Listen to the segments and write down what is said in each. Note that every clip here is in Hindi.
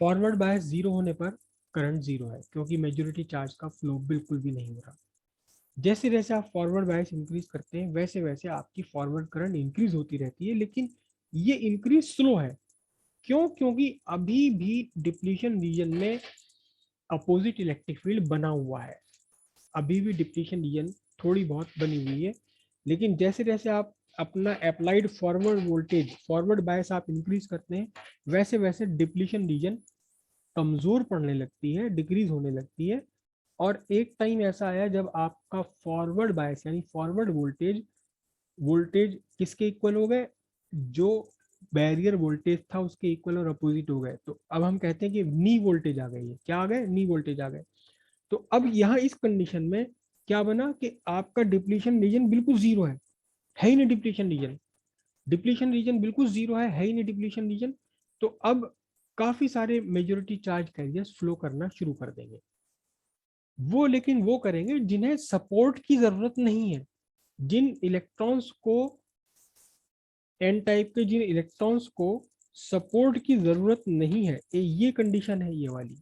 फॉरवर्ड बायस जीरो होने पर करंट जीरो है, क्योंकि मेजोरिटी चार्ज का फ्लो बिल्कुल भी नहीं हो रहा। जैसे जैसे आप फॉरवर्ड बायस इंक्रीज करते हैं वैसे वैसे आपकी फॉरवर्ड करंट इंक्रीज होती रहती है, लेकिन ये इंक्रीज स्लो है। क्यों? क्योंकि अभी भी डिप्लीशन रीजन में अपोजिट इलेक्ट्रिक फील्ड बना हुआ है। अभी भी डिप्लीशन रीजन थोड़ी बहुत बनी हुई है, लेकिन जैसे जैसे आप अपना applied forward voltage, forward bias आप इंक्रीज करते हैं, वैसे वैसे डिप्लीशन रीजन कमजोर पड़ने लगती है, डिक्रीज होने लगती है। और एक टाइम ऐसा आया जब आपका फॉरवर्ड बायस यानी फॉरवर्ड वोल्टेज वोल्टेज किसके इक्वल हो गए? जो बैरियर वोल्टेज था उसके इक्वल और अपोजिट हो गए। तो अब हम कहते हैं कि नी वोल्टेज आ गई है। क्या आ गए? नी वोल्टेज आ गए। तो अब यहाँ इस कंडीशन में क्या बना कि आपका डिप्लीशन रीजन बिल्कुल जीरो है ही नहीं डिप्लीशन रीजन। डिप्लीशन रीजन बिल्कुल जीरो है ही नहीं डिप्लीशन रीजन। तो अब काफी सारे मेजोरिटी चार्ज कैरियर्स फ्लो करना शुरू कर देंगे। वो लेकिन वो करेंगे जिन्हें सपोर्ट की जरूरत नहीं है। जिन इलेक्ट्रॉन्स को एन टाइप के जिन इलेक्ट्रॉन्स को सपोर्ट की जरूरत नहीं है, ये कंडीशन है ये वाली।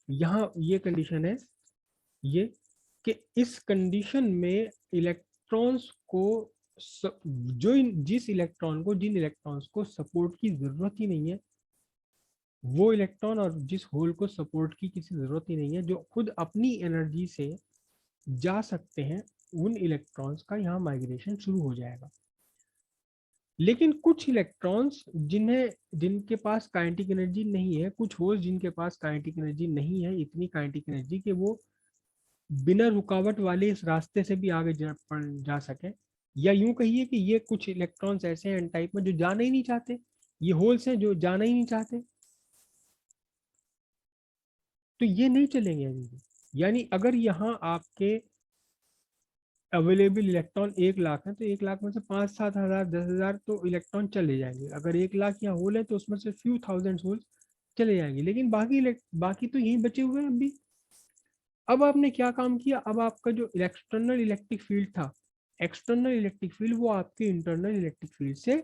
यहाँ ये कंडीशन है ये कि इस कंडीशन में इलेक्ट्रॉन्स को जिस इलेक्ट्रॉन को जिन इलेक्ट्रॉन्स को सपोर्ट की जरूरत ही नहीं है, वो इलेक्ट्रॉन और जिस होल को सपोर्ट की किसी जरूरत ही नहीं है, जो खुद अपनी एनर्जी से जा सकते हैं, उन इलेक्ट्रॉन्स का यहाँ माइग्रेशन शुरू हो जाएगा। लेकिन कुछ इलेक्ट्रॉन्स जिनके पास काइनेटिक एनर्जी नहीं है, कुछ होल्स जिनके पास काइनेटिक एनर्जी नहीं है, इतनी काइनेटिक एनर्जी कि वो बिना रुकावट वाले इस रास्ते से भी आगे जा सके, या यूं कहिए कि ये कुछ इलेक्ट्रॉन्स ऐसे हैं एन टाइप में जो जाना ही नहीं चाहते, ये होल्स हैं जो जाना ही नहीं चाहते, तो ये नहीं चलेंगे अभी भी। यानी अगर यहाँ आपके अवेलेबल इलेक्ट्रॉन 1 लाख है, तो 1 लाख में से 5-7 हज़ार 10 हज़ार तो इलेक्ट्रॉन चले जाएंगे। अगर 1 लाख या होल है तो उसमें से फ्यू थाउजेंड होल चले जाएंगे, लेकिन बाकी तो यहीं बचे हुए हैं अभी। अब आपने क्या काम किया? अब आपका जो एक्सटर्नल इलेक्ट्रिक फील्ड था, एक्सटर्नल इलेक्ट्रिक फील्ड वो आपके इंटरनल इलेक्ट्रिक फील्ड से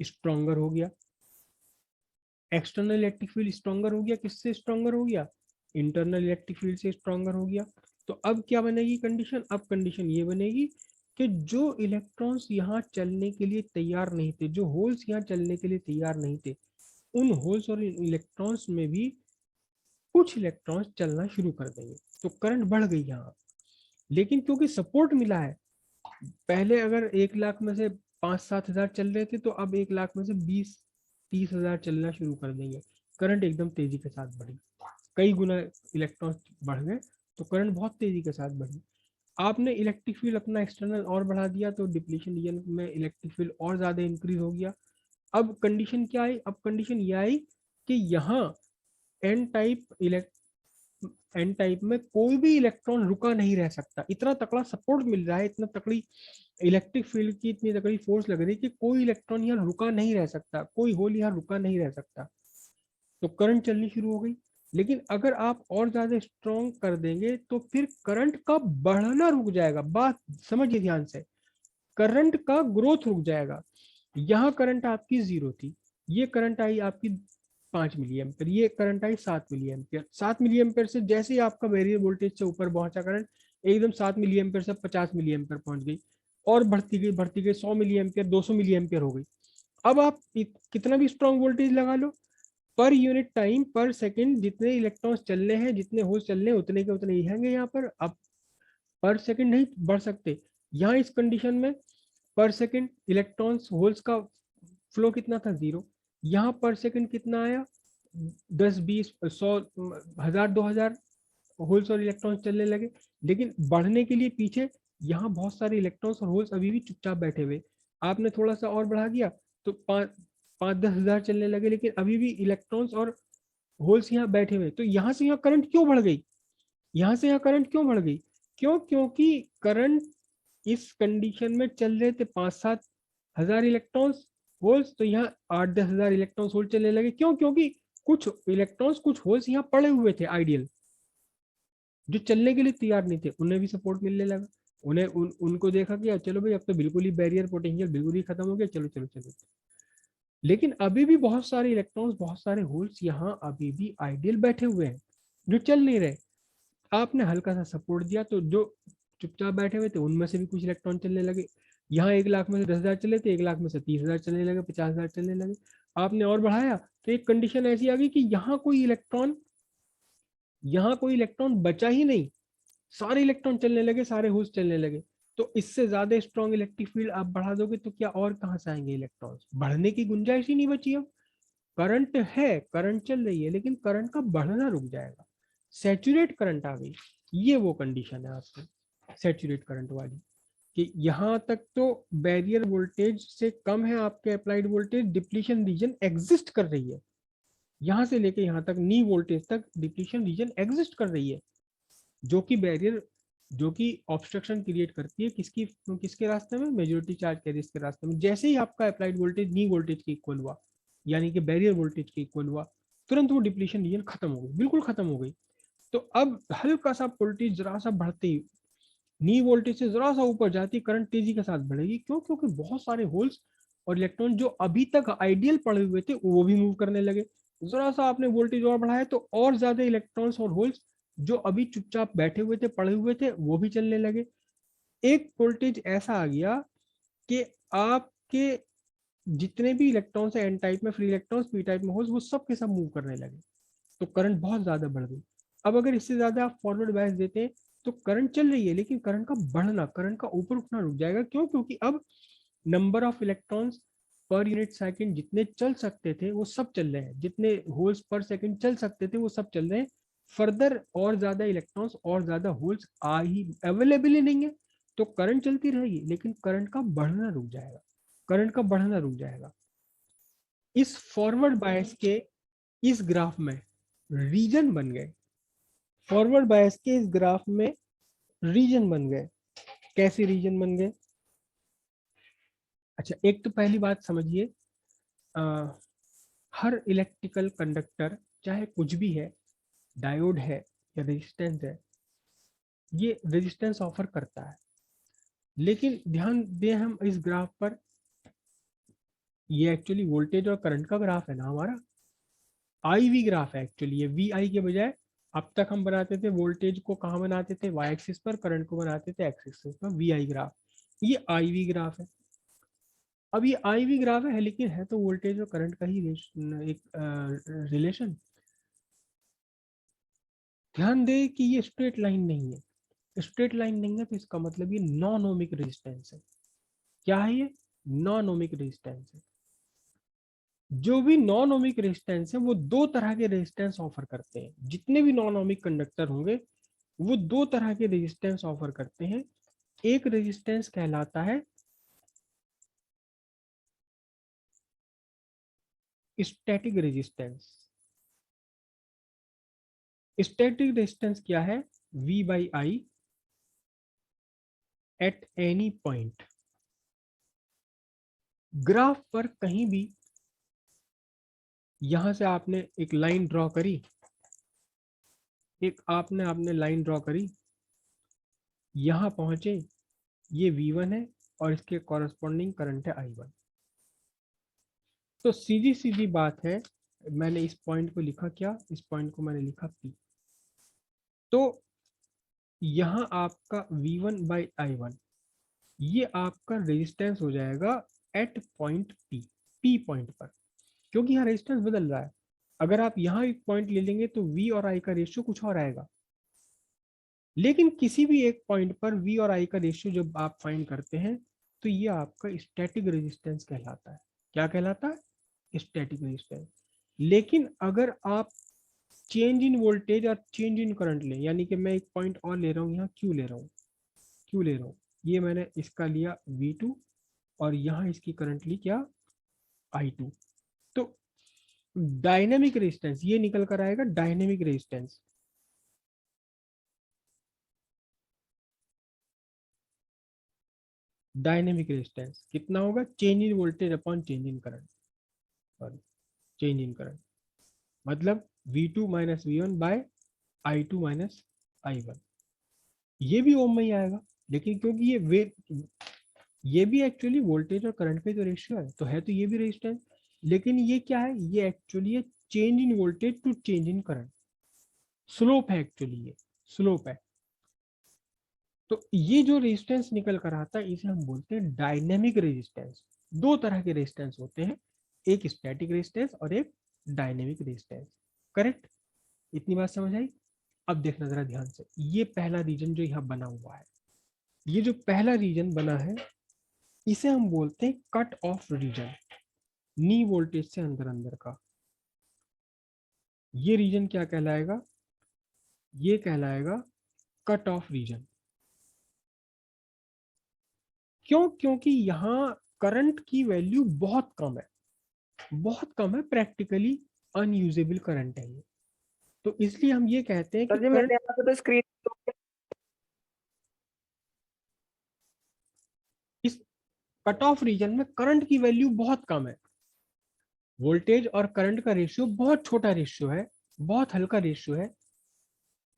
स्ट्रॉन्गर हो गया। एक्सटर्नल इलेक्ट्रिक फील्ड स्ट्रॉन्गर हो गया, किससे स्ट्रॉन्गर हो गया? इंटरनल इलेक्ट्रिक फील्ड से स्ट्रॉन्गर हो गया। तो अब क्या बनेगी कंडीशन? अब कंडीशन ये बनेगी कि जो इलेक्ट्रॉन्स यहाँ चलने के लिए तैयार नहीं थे, जो होल्स यहाँ चलने के लिए तैयार नहीं थे, उन होल्स और इलेक्ट्रॉन्स में भी कुछ इलेक्ट्रॉन्स चलना शुरू कर देंगे। तो करंट बढ़ गई यहाँ, लेकिन क्योंकि सपोर्ट मिला है। पहले अगर 1 लाख में से 5-7 हज़ार चल रहे थे, तो अब 1 लाख में से 20-30 हज़ार चलना शुरू कर देंगे। करंट एकदम तेजी के साथ बढ़ी, कई गुना इलेक्ट्रॉन बढ़ गए, तो करंट बहुत तेजी के साथ बढ़ी। आपने इलेक्ट्रिक फील्ड अपना एक्सटर्नल और बढ़ा दिया, तो डिप्लीशन रीजन में इलेक्ट्रिक फील्ड और ज्यादा इंक्रीज हो गया। अब कंडीशन क्या आई? अब कंडीशन ये आई कि यहाँ एन टाइप एन टाइप में कोई भी इलेक्ट्रॉन रुका नहीं रह सकता। इतना तकड़ा सपोर्ट मिल रहा है, इतना तकड़ी इलेक्ट्रिक फील्ड की इतनी तकड़ी फोर्स लग रही है कि कोई इलेक्ट्रॉन यहाँ रुका नहीं रह सकता, कोई होल यहाँ रुका नहीं रह सकता। तो करंट चलनी शुरू हो गई। लेकिन अगर आप और ज्यादा स्ट्रॉन्ग कर देंगे तो फिर करंट का बढ़ना रुक जाएगा। बात समझिए ध्यान से, करंट का ग्रोथ रुक जाएगा। यहाँ करंट आपकी जीरो थी, ये करंट आई आपकी 5 मिली एम्पियर, ये current I 7 milliampere. 7 milliampere से जैसे ही आपका बैरियर वोल्टेज से ऊपर पहुंचा करंट, एकदम 7 मिली एम्पियर से 50 मिली एम्पियर पहुंच गई, और बढ़ती गई 100 मिली एम्पियर 200 मिली एम्पियर हो गई। अब आप कितना भी स्ट्रॉन्ग वोल्टेज लगा लो, पर यूनिट टाइम पर सेकंड जितने इलेक्ट्रॉन्स चलने हैं, जितने होल्स चलने हैं, उतने के उतने ही रहेंगे यहाँ पर। अब पर सेकंड नहीं बढ़ सकते। यहाँ इस कंडीशन में पर सेकंड इलेक्ट्रॉन्स होल्स का फ्लो कितना था? जीरो। यहाँ पर सेकंड कितना आया? 10-20-100-1000-2000 होल्स और इलेक्ट्रॉन्स चलने लगे। लेकिन बढ़ने के लिए पीछे यहाँ बहुत सारे इलेक्ट्रॉन्स और होल्स अभी भी चुपचाप बैठे हुए। आपने थोड़ा सा और बढ़ा दिया तो 5-10 हज़ार चलने लगे, लेकिन अभी भी इलेक्ट्रॉन्स और होल्स यहाँ बैठे हुए। तो यहाँ से यहाँ करंट क्यों बढ़ गई? यहाँ से यहाँ करंट क्यों बढ़ गई? क्यों? क्योंकि करंट इस कंडीशन में चल रहे थे 5-7 हज़ार इलेक्ट्रॉन्स होल्स, तो यहाँ 8-10 हज़ार इलेक्ट्रॉन्स होल्स चलने लगे। क्यों? क्योंकि कुछ इलेक्ट्रॉन्स कुछ होल्स यहाँ पड़े हुए थे आइडियल, जो चलने के लिए तैयार नहीं थे, उन्हें भी सपोर्ट मिलने लगा। उनको देखा कि चलो भाई अब तो बिल्कुल ही बैरियर पोटेंशियल बिल्कुल ही खत्म हो गया, चलो चलो चलो। लेकिन अभी भी बहुत सारे इलेक्ट्रॉन्स, बहुत सारे होल्स यहाँ अभी भी आइडियल बैठे हुए हैं जो चल नहीं रहे। आपने हल्का सा सपोर्ट दिया तो जो चुपचाप बैठे हुए थे उनमें से भी कुछ इलेक्ट्रॉन चलने लगे। यहाँ 1 लाख में से 10,000 चले थे, 1 लाख में से 30,000 चलने लगे, 50,000 चलने लगे। आपने और बढ़ाया तो एक कंडीशन ऐसी आ गई कि यहाँ कोई इलेक्ट्रॉन बचा ही नहीं, सारे इलेक्ट्रॉन चलने लगे, सारे होल्स चलने लगे। तो इससे ज्यादा स्ट्रॉन्ग इलेक्ट्रिक फील्ड आप बढ़ा दोगे तो क्या और कहाँ से आएंगे इलेक्ट्रॉन्स? बढ़ने की गुंजाइश ही नहीं बची अब। करंट है, करंट चल रही है, लेकिन करंट का बढ़ना रुक जाएगा। सैचुरेट करंट आ गई, ये वो कंडीशन है आपकी सैचुरेट करंट वाली, कि यहाँ तक तो बैरियर वोल्टेज से कम है आपके applied voltage, depletion region exist कर रही है। यहाँ से लेके यहाँ तक नी वोल्टेज तक डिप्लीशन रीजन एग्जिस्ट कर रही है, जो कि बैरियर, जो कि ऑब्स्ट्रक्शन क्रिएट करती है किसकी, किसके रास्ते में, मेजोरिटी चार्ज कैरियर्स के रास्ते में। जैसे ही आपका अप्लाइड वोल्टेज नी वोल्टेज के इक्वल हुआ, यानी कि बैरियर वोल्टेज के इक्वल हुआ, तुरंत वो डिप्लीशन रीजन खत्म हो गई, बिल्कुल खत्म हो गई। तो अब हल्का सा वोल्टेज जरा सा बढ़ते ही, नी वोल्टेज से जरा सा ऊपर जाती, करंट तेजी के साथ बढ़ेगी। क्यों? क्योंकि बहुत सारे होल्स और इलेक्ट्रॉन जो अभी तक आइडियल पड़े हुए थे वो भी मूव करने लगे। जरा सा आपने वोल्टेज और बढ़ाया तो और ज्यादा इलेक्ट्रॉन्स और होल्स जो अभी चुपचाप बैठे हुए थे, पड़े हुए थे, वो भी चलने लगे। एक वोल्टेज ऐसा आ गया कि आपके जितने भी इलेक्ट्रॉन्स है एन टाइप में फ्री इलेक्ट्रॉन्स, पी टाइप में होल्स, वो सब के सब मूव करने लगे। तो करंट बहुत ज्यादा बढ़ गई। अब अगर इससे ज्यादा आप फॉरवर्ड बायस देते हैं तो करंट चल रही है, लेकिन करंट का बढ़ना, करंट का ऊपर उठना रुक जाएगा। क्यों? क्योंकि अब number of electrons per unit second जितने चल सकते थे वो सब चल रहे हैं, जितने होल्स पर सेकंड चल सकते थे वो सब चल रहे हैं। फर्दर और ज्यादा इलेक्ट्रॉन्स और ज्यादा होल्स आ ही अवेलेबल ही नहीं है। तो करंट चलती रहेगी, लेकिन करंट का बढ़ना रुक जाएगा, करंट का बढ़ना रुक जाएगा। इस फॉरवर्ड बायस के इस ग्राफ में रीजन बन गए, फॉरवर्ड बायस के इस ग्राफ में रीजन बन गए। कैसे रीजन बन गए? अच्छा, एक तो पहली बात समझिए, हर इलेक्ट्रिकल कंडक्टर चाहे कुछ भी है, डायोड है या रेजिस्टेंस है, ये रेजिस्टेंस ऑफर करता है। लेकिन ध्यान दें हम इस ग्राफ पर, ये एक्चुअली वोल्टेज और करंट का ग्राफ है ना हमारा, आई वी ग्राफ है एक्चुअली। ये वी आई के बजाय अब तक हम बनाते थे वोल्टेज को कहाँ बनाते थे, वाई एक्सिस पर, करंट को बनाते थे एक्स एक्सिस पर, वी आई ग्राफ। ये आई वी ग्राफ है। अब ये आई वी ग्राफ है, लेकिन है तो वोल्टेज और करंट का ही एक रिलेशन। ध्यान दे कि ये स्ट्रेट लाइन नहीं है। स्ट्रेट लाइन नहीं है तो इसका मतलब ये नॉन ओमिक रेजिस्टेंस है। क्या है ये? नॉन ओमिक रेजिस्टेंस है। जो भी नॉन ओमिक रेजिस्टेंस है वो दो तरह के रेजिस्टेंस ऑफर करते हैं। जितने भी नॉन ओमिक कंडक्टर होंगे वो दो तरह के रेजिस्टेंस ऑफर करते हैं। एक रेजिस्टेंस कहलाता है स्टैटिक रेजिस्टेंस। स्टैटिक रेजिस्टेंस क्या है? V by I at any point. Graph पर कहीं भी यहां से आपने एक लाइन ड्रॉ करी, एक आपने आपने लाइन ड्रॉ करी, यहां पहुंचे, ये V1 है और इसके कॉरस्पॉन्डिंग करंट है I1। तो सीधी सीधी बात है, मैंने इस पॉइंट को लिखा क्या, इस पॉइंट को मैंने लिखा P। तो यहाँ आपका V1 बाई I1, ये आपका रेजिस्टेंस हो जाएगा at point P, P point पर, क्योंकि यहाँ रेजिस्टेंस बदल रहा है। अगर आप यहाँ एक पॉइंट ले लेंगे तो V और I का रेशियो कुछ और आएगा, लेकिन किसी भी एक पॉइंट पर V और I का रेशियो जब आप फाइंड करते हैं तो ये आपका स्टैटिक रेजिस्टेंस कहलाता है। क्या कहलाता है? Static resistance. लेकिन अगर आप चेंज इन वोल्टेज और चेंज इन करंट लें, यानी कि मैं एक पॉइंट और ले रहा हूँ, यहाँ Q ले रहा हूँ, Q ले रहा हूँ, ये मैंने इसका लिया V2 और यहाँ इसकी करंट ली क्या, I2। तो डायनेमिक रेजिस्टेंस ये निकल कर आएगा, डायनेमिक रेजिस्टेंस। डायनेमिक रेजिस्टेंस कितना होगा? Change in voltage upon change in current, sorry, change in current, मतलब V2 minus V1 bye I2 minus I1। ये भी ओम में ही आएगा, लेकिन क्योंकि ये भी एक्चुअली वोल्टेज और करंट का जो रेशियो है, तो ये भी रेजिस्टेंस। लेकिन ये क्या है, ये एक्चुअली है change in voltage to change in current, slope है एक्चुअली, ये स्लोप है। तो ये जो रेजिस्टेंस निकल कर आता है इसे हम बोलते हैं डायनेमिक रेजिस्टेंस। दो तरह के रेजिस्टेंस होते हैं, एक स्टैटिक रेजिस्टेंस और एक डायनेमिक रेजिस्टेंस। करेक्ट, इतनी बात समझ आई। अब देखना जरा ध्यान से, ये पहला रीजन जो यहाँ बना हुआ है, ये जो पहला रीजन बना है इसे हम बोलते हैं cut off region, knee voltage से अंदर अंदर का। ये रीजन क्या कहलाएगा, ये कहलाएगा कट ऑफ रीजन। क्यों, क्योंकि यहाँ करंट की वैल्यू बहुत कम है, बहुत कम है, प्रैक्टिकली अनयूजेबल करंट है ये। तो इसलिए हम ये कहते हैं कि सर जी करंट मेरे यहाँ पे तो स्क्रीन इस कट ऑफ रीजन में करंट की वैल्यू बहुत कम है, वोल्टेज और करंट का रेशियो बहुत छोटा रेशियो है, बहुत हल्का रेशियो है।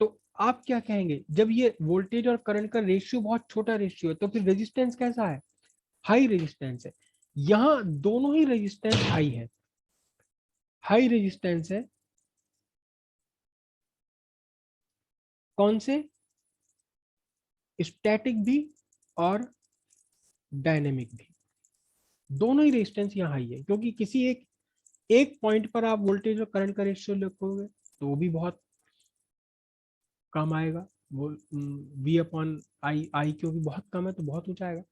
तो आप क्या कहेंगे, जब ये वोल्टेज और करंट का रेशियो बहुत छोटा रेशियो है तो फिर रेजिस्टेंस कैसा है, हाई रेजिस्टेंस है। यहाँ दोनों ही रेजिस्टेंस हाई है, हाई रेजिस्टेंस है। कौन से, स्टैटिक भी और डायनेमिक भी, दोनों ही रेजिस्टेंस यहाँ हाई है। क्योंकि किसी एक एक पॉइंट पर आप वोल्टेज और करंट का रेशियो लिखोगे तो वो भी बहुत कम आएगा, वो वी अपॉन आई, आई क्योंकि बहुत कम है तो बहुत ऊंचा आएगा।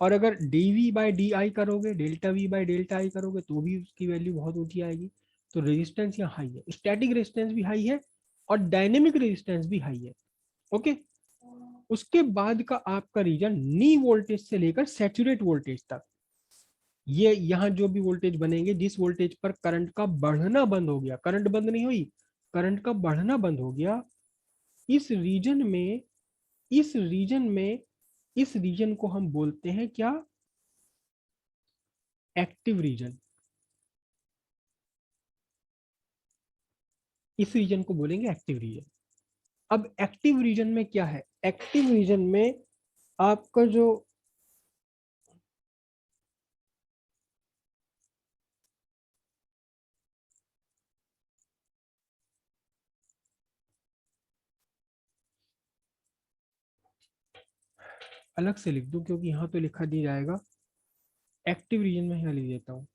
और अगर d v by d i करोगे, delta v by delta i करोगे तो भी उसकी वैल्यू बहुत ऊंची आएगी। तो रेजिस्टेंस यहाँ हाई है, स्टैटिक रेजिस्टेंस भी हाई है और डायनेमिक रेजिस्टेंस भी हाई है। ओके, उसके बाद का आपका रीजन नी वोल्टेज से लेकर सैचुरेट वोल्टेज तक। ये यहाँ जो भी वोल्टेज बनेंगे, जिस वोल्टेज पर करंट का बढ़ना बंद हो गया, करंट बंद नहीं हुई, करंट का बढ़ना बंद हो गया, इस रीजन में, इस रीजन में, इस रीजन को हम बोलते हैं क्या, एक्टिव रीजन। इस रीजन को बोलेंगे एक्टिव रीजन। अब एक्टिव रीजन में क्या है, एक्टिव रीजन में आपका जो अलग से लिख दूं क्योंकि यहाँ तो लिखा नहीं जाएगा, एक्टिव रीजन में यहाँ लिख देता हूँ।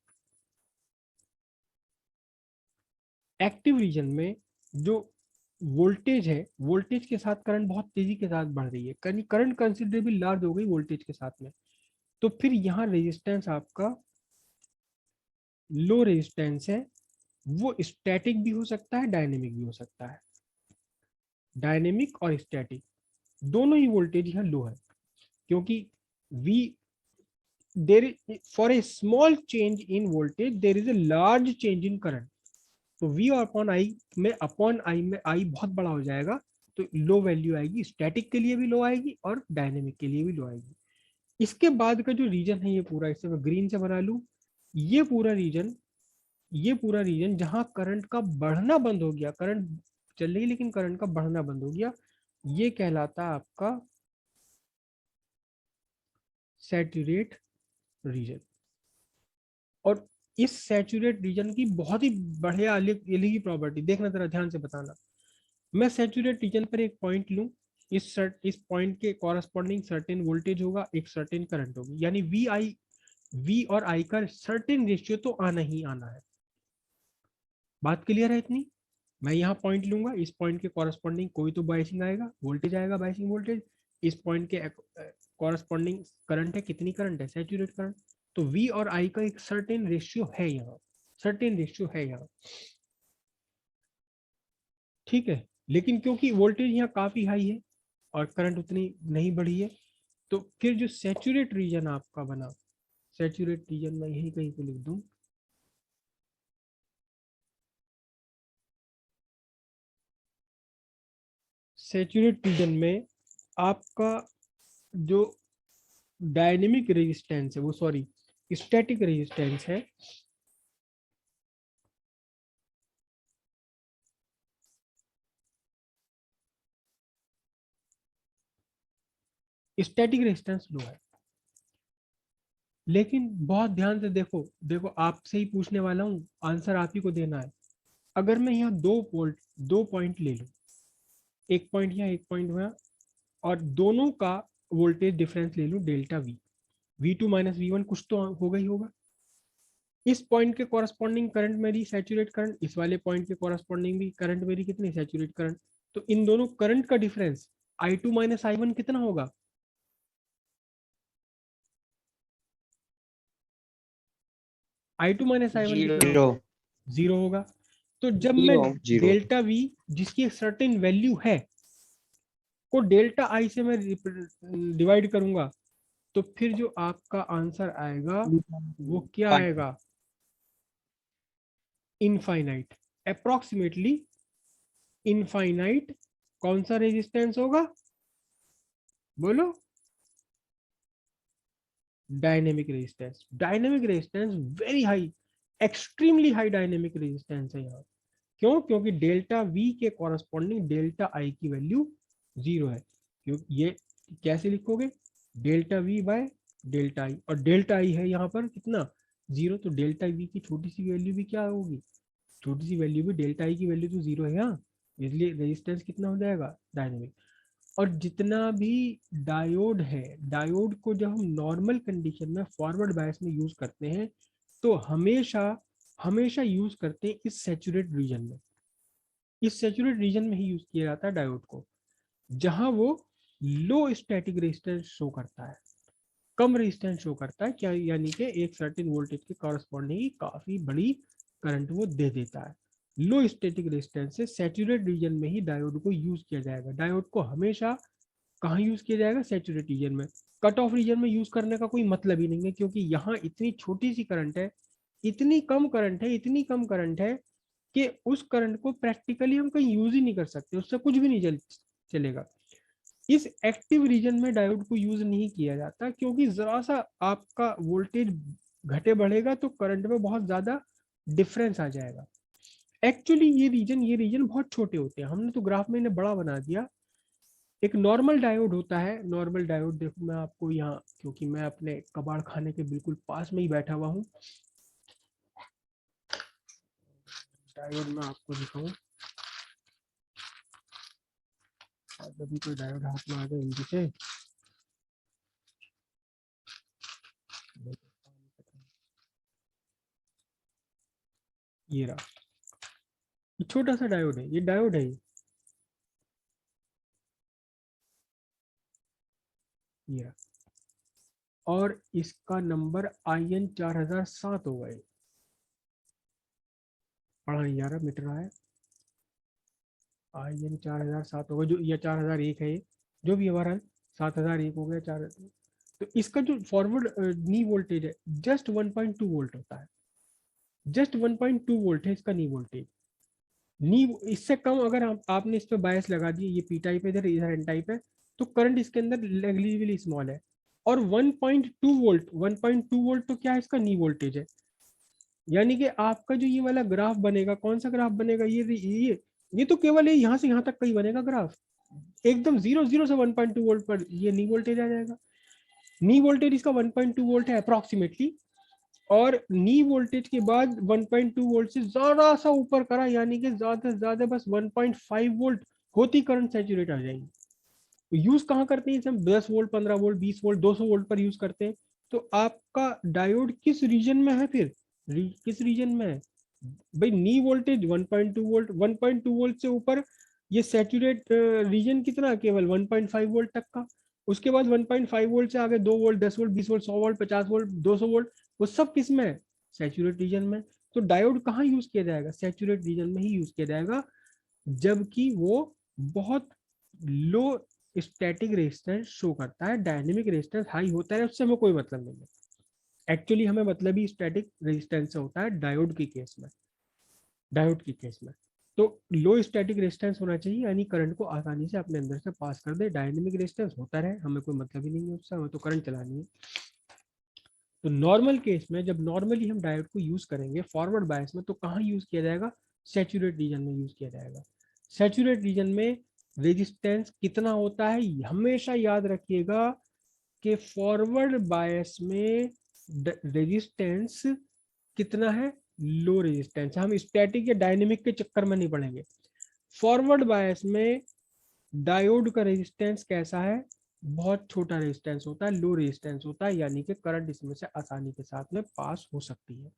एक्टिव रीजन में जो वोल्टेज है, वोल्टेज के साथ करंट बहुत तेजी के साथ बढ़ रही है, करंट कंसिडरेबल लार्ज हो गई वोल्टेज के साथ में, तो फिर यहाँ रेजिस्टेंस आपका लो रेजिस्टेंस है। वो स्टैटिक भी हो सकता है, डायनेमिक भी हो सकता है। डायनेमिक और स्टैटिक दोनों ही वोल्टेज यहाँ लो है, क्योंकि we therefore a small change in voltage there is a large change in current. तो वी अपॉन आई में, अपॉन आई में आई बहुत बड़ा हो जाएगा, तो लो वैल्यू आएगी, स्टैटिक के लिए भी लो आएगी और डायनेमिक के लिए भी लो आएगी। इसके बाद का जो रीजन है ये पूरा, इसे मैं ग्रीन से बना लूं, ये पूरा रीजन, ये पूरा रीजन जहां करंट का बढ़ना बंद हो गया, करंट चल रही लेकिन करंट का बढ़ना बंद हो गया, ये कहलाता है आपका सैचुरेट रीजन। और इस सैचुरेट रीजन की बहुत ही बढ़िया अलग अलग ही प्रॉपर्टी, देखना जरा ध्यान से बताना। मैं सैचुरेट रीजन पर एक पॉइंट लूं, इस पॉइंट के कॉरस्पॉन्डिंग सर्टेन वोल्टेज होगा, एक सर्टेन करंट होगी, यानी वी आई, वी और आई का सर्टेन रेशियो तो आना ही आना है। बात क्लियर है इतनी। मैं यहाँ पॉइंट लूंगा, इस पॉइंट के कॉरस्पॉन्डिंग कोई तो बाइसिंग आएगा, वोल्टेज आएगा, बाइसिंग वोल्टेज। इस पॉइंट के कॉरस्पॉन्डिंग करंट है, कितनी करंट है, सैचुरेट करंट। तो वी और आई का एक सर्टेन रेशियो है यहाँ, सर्टेन रेशियो है यहाँ, ठीक है। लेकिन क्योंकि वोल्टेज यहाँ काफी हाई है और करंट उतनी नहीं बढ़ी है, तो फिर जो सैचुरेट रीजन आपका बना, सैचुरेट रीजन मैं यही कहीं पे लिख दूं, सैचुरेट रीजन में आपका जो डायनेमिक रेजिस्टेंस है, वो सॉरी स्टैटिक रेजिस्टेंस है, स्टैटिक रेजिस्टेंस लो है। लेकिन बहुत ध्यान से देखो, देखो आपसे ही पूछने वाला हूँ, आंसर आप ही को देना है। अगर मैं यहाँ 2 वोल्ट, 2 पॉइंट ले लूँ, एक पॉइंट यहाँ एक पॉइंट यहाँ, और दोनों का वोल्टेज डिफरेंस ले लूँ delta we, V2 minus V1 कुछ तो होगा ही होगा। इस पॉइंट के कॉरस्पॉन्डिंग करंट मेरी सैचुरेट करंट, इस वाले पॉइंट के कॉरस्पॉन्डिंग भी करंट मेरी कितनी सैचुरेट करंट। तो इन दोनों करंट का डिफरेंस I2 माइनस I1 कितना होगा? I2 माइनस I1 कितना जीरो। होगा? 0 होगा। तो जब मैं जीरो। जीरो। डेल्टा वी, जिसकी एक सर्टेन वैल्यू है, को डेल्टा आई से मैं डिवाइड करूंगा, तो फिर जो आपका आंसर आएगा वो क्या आएगा? Infinite, approximately infinite. कौन सा रेजिस्टेंस होगा? बोलो। Dynamic resistance. Dynamic resistance very high, extremely high dynamic resistance है यहाँ। क्यों? क्योंकि डेल्टा वी के कॉरस्पॉन्डिंग डेल्टा आई की वैल्यू 0 है। क्योंकि ये कैसे लिखोगे? डेल्टा वी बाय डेल्टा आई, और डेल्टा आई है यहाँ पर कितना? 0। तो डेल्टा वी की छोटी सी वैल्यू भी क्या होगी? छोटी सी वैल्यू भी डेल्टा आई की वैल्यू तो 0 है यहाँ, इसलिए रेजिस्टेंस कितना हो जाएगा? डायनेमिक। और जितना भी डायोड है, डायोड को जब हम नॉर्मल कंडीशन में फॉरवर्ड बायस में यूज करते हैं, तो हमेशा हमेशा यूज करते हैं इस सैचुरेट रीजन में। इस सैचुरेट रीजन में ही यूज किया जाता है डायोड को, जहां वो लो स्टैटिक रेजिस्टेंस शो करता है, कम रेजिस्टेंस शो करता है क्या, यानी कि एक सर्टेन वोल्टेज के कॉरस्पॉन्डिंग काफी बड़ी करंट वो दे देता है। लो स्टैटिक रेजिस्टेंस से सैचुरेट रीजन में ही डायोड को यूज किया जाएगा। डायोड को हमेशा कहाँ यूज किया जाएगा? सैचुरेट रीजन में। कट ऑफ रीजन में यूज करने का कोई मतलब ही नहीं है, क्योंकि यहाँ इतनी छोटी सी करंट है, इतनी कम करंट है, इतनी कम करंट है कि उस करंट को प्रैक्टिकली हम कहीं यूज ही नहीं कर सकते, उससे कुछ भी नहीं चलेगा। इस एक्टिव रीजन में डायोड को यूज नहीं किया जाता, क्योंकि जरा सा आपका वोल्टेज घटे बढ़ेगा तो करंट में बहुत ज्यादा डिफरेंस आ जाएगा। एक्चुअली ये रीजन बहुत छोटे होते हैं, हमने तो ग्राफ में इन्हें बड़ा बना दिया। एक नॉर्मल डायोड होता है, नॉर्मल डायोड देखो मैं आपको यहाँ, क्योंकि मैं अपने कबाड़ खाने के बिल्कुल पास में ही बैठा हुआ हूँ, डायोड में आपको दिखाऊं। अभी कोई डायोड हाथ में आ जाए इनकी से। ये रहा, ये छोटा सा डायोड है, ये डायोड है ये रहा। और इसका नंबर IN 4007 होगा। ये पढ़ा नहीं जा रहा, मिट रहा है। IN 4007 होगा, जो या 4001 है, ये जो भी हमारा 7001 हो गया 4। तो इसका जो फॉरवर्ड नी वोल्टेज है जस्ट 1.2 वोल्ट होता है, जस्ट 1.2 वोल्ट है इसका नी वोल्टेज। नी इससे कम अगर आपने इस पर बायस लगा दी, ये पी टाइप है, इधर इधर एन टाइप है, तो करंट इसके अंदर नेग्लिजिबली स्मॉल है। और 1.2 वोल्ट, 1.2 वोल्ट तो क्या है? इसका नी वोल्टेज है। यानी कि आपका जो ये वाला ग्राफ बनेगा, कौन सा ग्राफ बनेगा? ये तो केवल ये यहाँ से यहाँ तक का ही बनेगा ग्राफ। एकदम 0 से 1.2 वोल्ट पर ये नी वोल्टेज आ जाएगा। नी वोल्टेज इसका 1.2 वोल्ट है अप्रोक्सीमेटली, और नी वोल्टेज के बाद 1.2 वोल्ट से ज्यादा सा ऊपर करा, यानी कि ज्यादा से ज्यादा बस 1.5 वोल्ट होती करंट सैचुरेट आ जाएगी। तो यूज कहाँ करते हैं इसे हम? 10 वोल्ट, 15 वोल्ट, 20 वोल्ट, 200 वोल्ट पर यूज करते हैं। तो आपका डायोड किस रीजन में है फिर? किस रीजन में है भाई? नी वोल्टेज 1.2 वोल्ट, 1.2 वोल्ट से ऊपर ये सैचुरेट रीजन कितना? केवल 1.5 वोल्ट तक का। उसके बाद 1.5 वोल्ट से आगे 2 volt, 10 volt, 20 volt, 100 volt, 50 volt, 200 volt, वो सब किस में है? सैचुरेट रीजन में। तो डायोड कहाँ यूज किया जाएगा? सैचुरेट रीजन में ही यूज किया जाएगा, जबकि वो बहुत लो स्टैटिक रेजिस्टेंस शो करता है। डायनेमिक रेजिस्टेंस हाई होता है, उससे हमें कोई मतलब नहीं है। एक्चुअली हमें मतलब ही स्टैटिक रेजिस्टेंस से होता है डायोड के केस में, डायोड के केस में। तो लो स्टैटिक रेजिस्टेंस होना चाहिए, यानी करंट को आसानी से अपने अंदर से पास कर दे। डायनेमिक रेजिस्टेंस होता रहे, हमें कोई मतलब ही नहीं है उससे, हमें तो करंट चलानी है। तो नॉर्मल केस में जब नॉर्मली हम डायोड को यूज करेंगे फॉरवर्ड बायस में, तो कहाँ यूज किया जाएगा? सैचुरेट रीजन में यूज किया जाएगा। सैचुरेट रीजन में रेजिस्टेंस कितना होता है? हमेशा याद रखिएगा कि फॉरवर्ड बायस में रेजिस्टेंस कितना है, लो रेजिस्टेंस। हम स्टैटिक या डायनेमिक के चक्कर में नहीं पड़ेंगे। फॉरवर्ड बायस में डायोड का रेजिस्टेंस कैसा है, बहुत छोटा रेजिस्टेंस होता है, लो रेजिस्टेंस होता है, यानी कि करंट इसमें से आसानी के साथ में पास हो सकती है।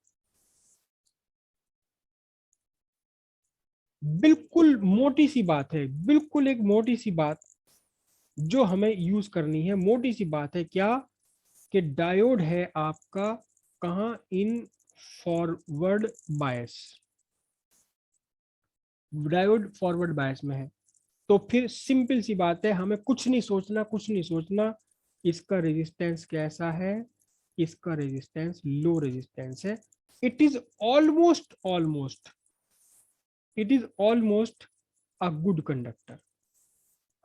बिल्कुल मोटी सी बात है, बिल्कुल एक मोटी सी बात जो हमें यूज करनी है, मोटी सी बात है क्या, कि डायोड है आपका कहां, in forward bias, diode forward bias में है। तो फिर सिंपल सी बात है, हमें कुछ नहीं सोचना, कुछ नहीं सोचना, इसका रेजिस्टेंस कैसा है, इसका रेजिस्टेंस लो रेजिस्टेंस है। It is almost almost it is almost a good conductor.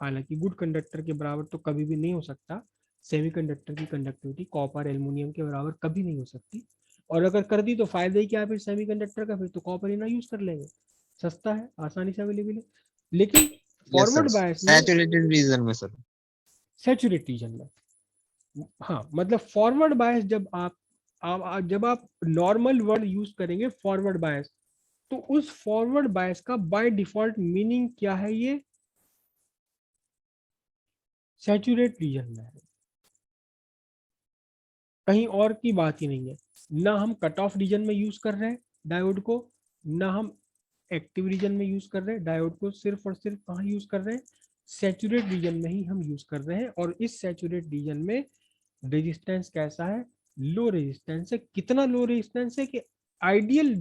हालांकि गुड कंडक्टर के बराबर तो कभी भी नहीं हो सकता, सेमीकंडक्टर की कंडक्टिविटी कॉपर एल्युमिनियम के बराबर कभी नहीं हो सकती। और अगर कर दी तो फायदा ही क्या है फिर सेमीकंडक्टर का, फिर तो कॉपर ही ना यूज कर लेंगे, सस्ता है, आसानी से अवेलेबल है। लेकिन यस सर, फॉरवर्ड बायस में, सैचुरेटेड रीजन में सर। सैचुरेट रीजन में, हाँ मतलब फॉरवर्ड बायस जब जब आप नॉर्मल वर्ड यूज करेंगे फॉरवर्ड बायस, तो उस फॉरवर्ड बायस का बाय डिफॉल्ट मीनिंग क्या है, ये सैचुरेट रीजन में है, कहीं और की बात ही नहीं है। ना हम कट ऑफ रीजन में यूज कर रहे हैं डायोड को, ना हम एक्टिव रीजन में यूज कर रहे हैं डायोड को, सिर्फ और सिर्फ कहाँ यूज कर रहे हैं, सैचुरेट रीजन में ही हम यूज कर रहे हैं। और इस सैचुरेट रीजन में रेजिस्टेंस कैसा है, लो रेजिस्टेंस है। कितना लो रेजिस्टेंस है कि आइडियल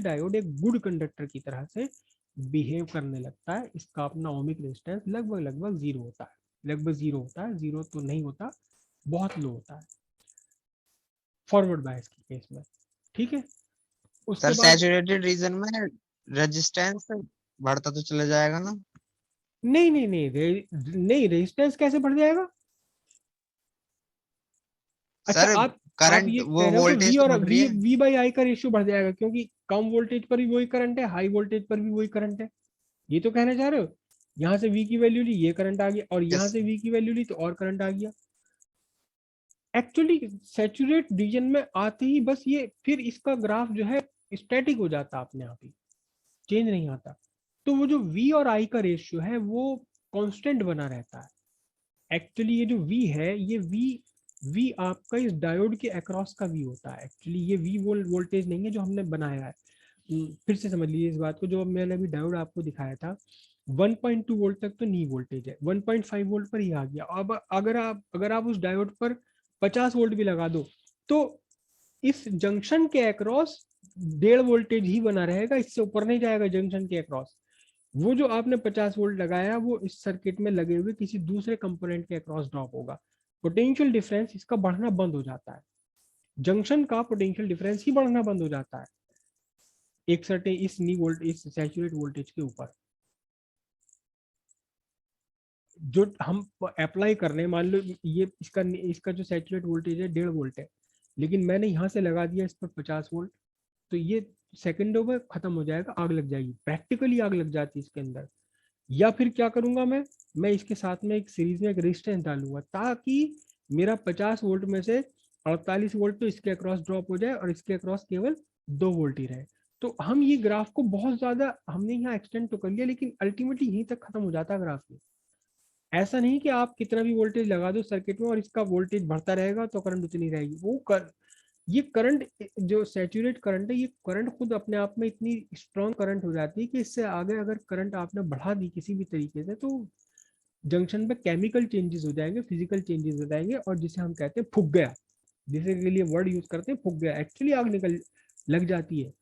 डायोड एक गुड कंडक्टर की तरह से बिहेव करने लगता है। इसका अपना ओमिक रेजिस्टेंस लगभग लगभग जीरो होता है, लगभग जीरो होता है, जीरो तो नहीं होता, बहुत लो होता है फॉरवर्ड बायस के केस में। ठीक है, उसके सर बाद सैचुरेटेड रीजन में रेजिस्टेंस बढ़ता तो चला जाएगा ना? नहीं नहीं नहीं नहीं, रेजिस्टेंस कैसे बढ़ जाएगा। अच्छा, सर आप करंट ये वो कह रहे हो कि वी वोल्टेज तो और बढ़ रही वी है। वी बाई आई का रेशियो बढ़ जाएगा, क्योंकि कम वोल्टेज पर भी वही करंट है, हाई वोल्टेज पर भी वही करंट है, ये तो कहना चाह रहे हो। यहाँ से वी की वैल्यू ली, ये करंट आ गया, और यहाँ यस। से वी की वैल्यू ली तो और करंट आ गया। एक्चुअली सैचुरेट रीजन में आते ही बस ये फिर इसका ग्राफ जो है स्टैटिक हो जाता है अपने आप ही, चेंज नहीं आता। तो वो जो वी और आई का रेशियो है वो कांस्टेंट बना रहता है। एक्चुअली ये जो वी है, ये वी वी आपका इस डायोड के अक्रॉस का वी होता है। एक्चुअली ये वी वोल्टेज नहीं है जो हमने बनाया है। फिर से समझ लीजिए इस बात को, जो मैंने अभी डायोड आपको दिखाया था 1.2 वोल्ट तक तो नी वोल्टेज है, 1.5 वोल्ट पर ही आ गया। अब अगर आप उस डायोड पर 50 वोल्ट भी लगा दो, तो इस जंक्शन के अक्रॉस 1.5 वोल्टेज ही बना रहेगा, इससे ऊपर नहीं जाएगा जंक्शन के अक्रॉस। वो जो आपने 50 वोल्ट लगाया वो इस सर्किट में लगे हुए किसी दूसरे कंपोनेंट के अक्रॉस ड्रॉप होगा, पोटेंशियल डिफरेंस इसका बढ़ना बंद हो जाता है, जंक्शन का पोटेंशियल डिफरेंस ही बढ़ना बंद हो जाता है एक सर्टेन इस नी वोल्ट इस सैचुरेट वोल्टेज के ऊपर जो हम अप्लाई कर रहे हैं। मान लो ये इसका जो सैचुरेट वोल्टेज है 1.5 वोल्ट है, लेकिन मैंने यहाँ से लगा दिया इस पर 50 वोल्ट, तो ये सेकंडों में खत्म हो जाएगा, आग लग जाएगी, प्रैक्टिकली आग लग जाती है इसके अंदर। या फिर क्या करूंगा मैं इसके साथ में एक सीरीज में एक रेजिस्टेंस डालूंगा, ताकि मेरा 50 वोल्ट में से 48 वोल्ट तो इसके अक्रॉस ड्रॉप हो जाए और इसके अक्रॉस केवल 2 वोल्ट ही रहे। तो हम ये ग्राफ को बहुत ज्यादा हमने यहाँ एक्सटेंड तो कर लिया, लेकिन अल्टीमेटली यहीं तक खत्म हो जाता है ग्राफ में। ऐसा नहीं कि आप कितना भी वोल्टेज लगा दो सर्किट में और इसका वोल्टेज बढ़ता रहेगा तो करंट उतनी रहेगी, ये करंट जो सैचुरेट करंट है, ये करंट खुद अपने आप में इतनी स्ट्रॉन्ग करंट हो जाती है कि इससे आगे अगर करंट आपने बढ़ा दी किसी भी तरीके से, तो जंक्शन पे केमिकल चेंजेस हो जाएंगे, फिजिकल चेंजेस हो जाएंगे, और जिसे हम कहते हैं फूक गया, जिसे के लिए वर्ड यूज करते हैं फूक गया, एक्चुअली आग निकल लग जाती है,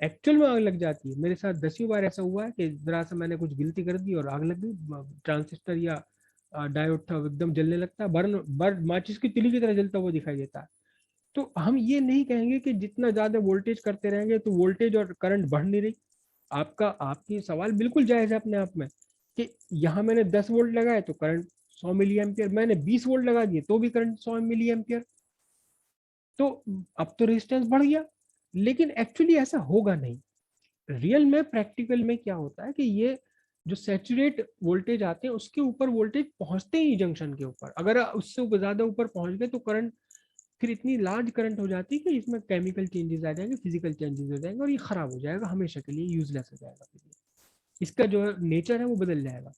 एक्चुअल में आग लग जाती है। मेरे साथ 10वीं बार ऐसा हुआ है कि जरा सा मैंने कुछ गिनती कर दी और आग लग गई, ट्रांजिस्टर या डायोड था एकदम जलने लगता है, बर्न बर्न माचिस की तिली की तरह जलता हुआ दिखाई देता है। तो हम ये नहीं कहेंगे कि जितना ज्यादा वोल्टेज करते रहेंगे तो वोल्टेज और करंट बढ़ नहीं रही। आपकी सवाल बिल्कुल जायज है अपने आप में, कि यहाँ मैंने 10 वोल्ट लगाए तो करंट 100 मिली एम्पियर, मैंने 20 वोल्ट लगा दिए तो भी करंट 100 मिली एम्पियर, तो अब तो रेजिस्टेंस बढ़ गया। लेकिन एक्चुअली ऐसा होगा नहीं, रियल में प्रैक्टिकल में क्या होता है कि ये जो सैचुरेट वोल्टेज आते हैं उसके ऊपर वोल्टेज पहुंचते ही जंक्शन के ऊपर, अगर उससे ज्यादा ऊपर पहुंच गए तो करंट फिर इतनी लार्ज करंट हो जाती है कि इसमें केमिकल चेंजेस आ जाएंगे, फिजिकल चेंजेस हो जाएंगे और ये खराब हो जाएगा, हमेशा के लिए यूजलेस हो जाएगा। फिर इसका जो नेचर है वो बदल जाएगा।